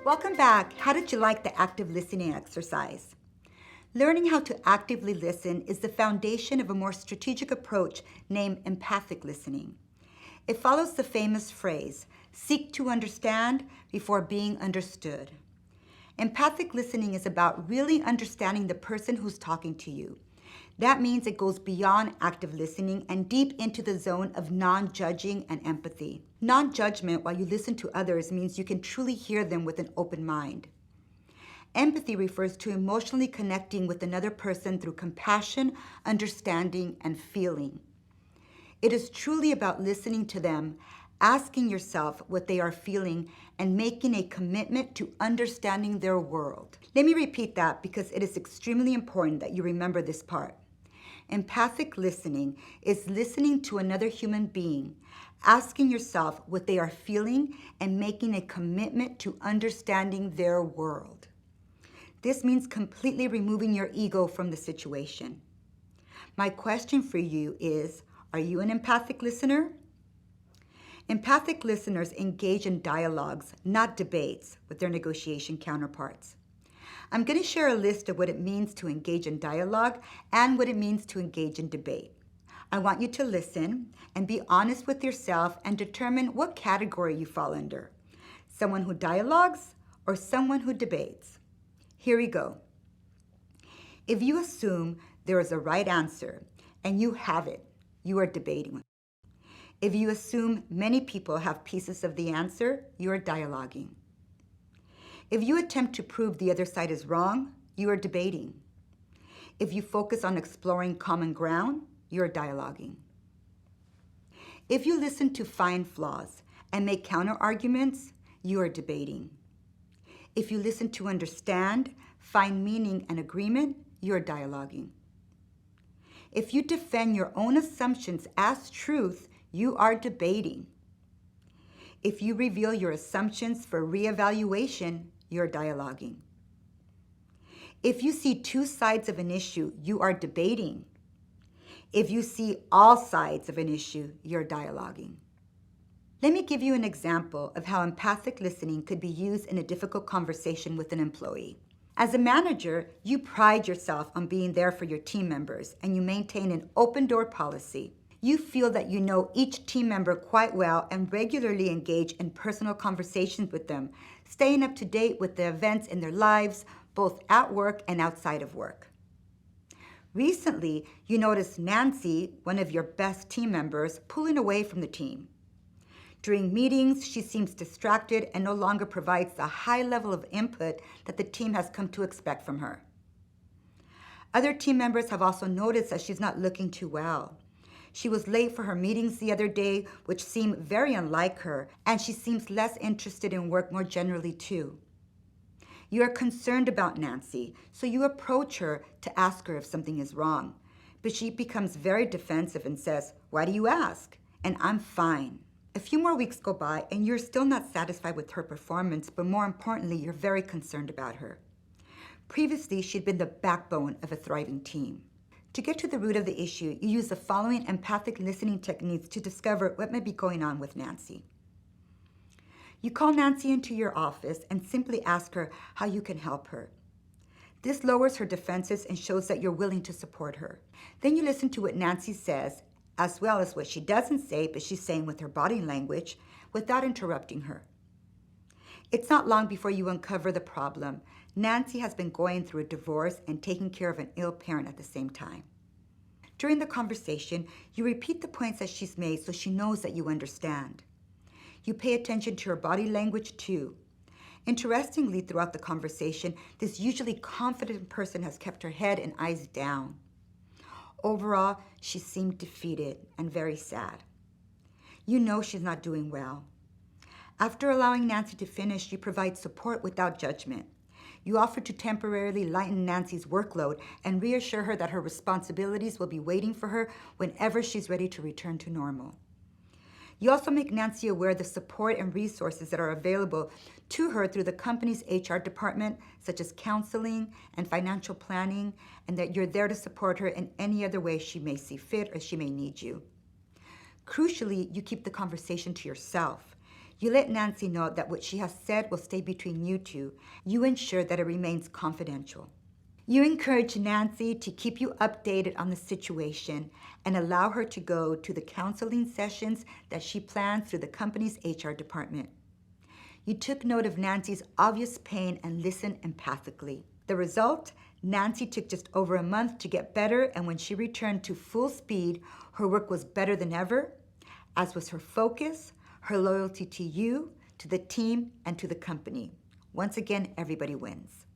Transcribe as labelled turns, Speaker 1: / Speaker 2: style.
Speaker 1: Welcome back. How did you like the active listening exercise? Learning how to actively listen is the foundation of a more strategic approach named empathic listening. It follows the famous phrase, seek to understand before being understood. Empathic listening is about really understanding the person who's talking to you. That means it goes beyond active listening and deep into the zone of non-judging and empathy. Non-judgment while you listen to others means you can truly hear them with an open mind. Empathy refers to emotionally connecting with another person through compassion, understanding, and feeling. It is truly about listening to them, asking yourself what they are feeling, and making a commitment to understanding their world. Let me repeat that because it is extremely important that you remember this part. Empathic listening is listening to another human being, asking yourself what they are feeling, and making a commitment to understanding their world. This means completely removing your ego from the situation. My question for you is, are you an empathic listener? Empathic listeners engage in dialogues, not debates, with their negotiation counterparts. I'm going to share a list of what it means to engage in dialogue and what it means to engage in debate. I want you to listen and be honest with yourself and determine what category you fall under. Someone who dialogues or someone who debates. Here we go. If you assume there is a right answer and you have it, you are debating. If you assume many people have pieces of the answer, you are dialoguing. If you attempt to prove the other side is wrong, you are debating. If you focus on exploring common ground, you are dialoguing. If you listen to find flaws and make counter-arguments, you are debating. If you listen to understand, find meaning and agreement, you are dialoguing. If you defend your own assumptions as truth, you are debating. If you reveal your assumptions for reevaluation, you're dialoguing. If you see two sides of an issue, you are debating. If you see all sides of an issue, you're dialoguing. Let me give you an example of how empathic listening could be used in a difficult conversation with an employee. As a manager, you pride yourself on being there for your team members and you maintain an open door policy. You feel that you know each team member quite well and regularly engage in personal conversations with them, staying up to date with the events in their lives, both at work and outside of work. Recently, you noticed Nancy, one of your best team members, pulling away from the team. During meetings, she seems distracted and no longer provides the high level of input that the team has come to expect from her. Other team members have also noticed that she's not looking too well. She was late for her meetings the other day, which seemed very unlike her, and she seems less interested in work more generally too. You are concerned about Nancy, so you approach her to ask her if something is wrong. But she becomes very defensive and says, "Why do you ask?" And I'm fine. A few more weeks go by and you're still not satisfied with her performance, but more importantly, you're very concerned about her. Previously, she'd been the backbone of a thriving team. To get to the root of the issue, you use the following empathic listening techniques to discover what might be going on with Nancy. You call Nancy into your office and simply ask her how you can help her. This lowers her defenses and shows that you're willing to support her. Then you listen to what Nancy says, as well as what she doesn't say, but she's saying with her body language, without interrupting her. It's not long before you uncover the problem. Nancy has been going through a divorce and taking care of an ill parent at the same time. During the conversation, you repeat the points that she's made so she knows that you understand. You pay attention to her body language too. Interestingly, throughout the conversation, this usually confident person has kept her head and eyes down. Overall, she seemed defeated and very sad. You know she's not doing well. After allowing Nancy to finish, you provide support without judgment. You offer to temporarily lighten Nancy's workload and reassure her that her responsibilities will be waiting for her whenever she's ready to return to normal. You also make Nancy aware of the support and resources that are available to her through the company's HR department, such as counseling and financial planning, and that you're there to support her in any other way she may see fit or she may need you. Crucially, you keep the conversation to yourself. You let Nancy know that what she has said will stay between you two. You ensure that it remains confidential. You encourage Nancy to keep you updated on the situation and allow her to go to the counseling sessions that she plans through the company's HR department. You took note of Nancy's obvious pain and listened empathically. The result? Nancy took just over a month to get better, and when she returned to full speed, her work was better than ever, as was her focus, her loyalty to you, to the team, and to the company. Once again, everybody wins.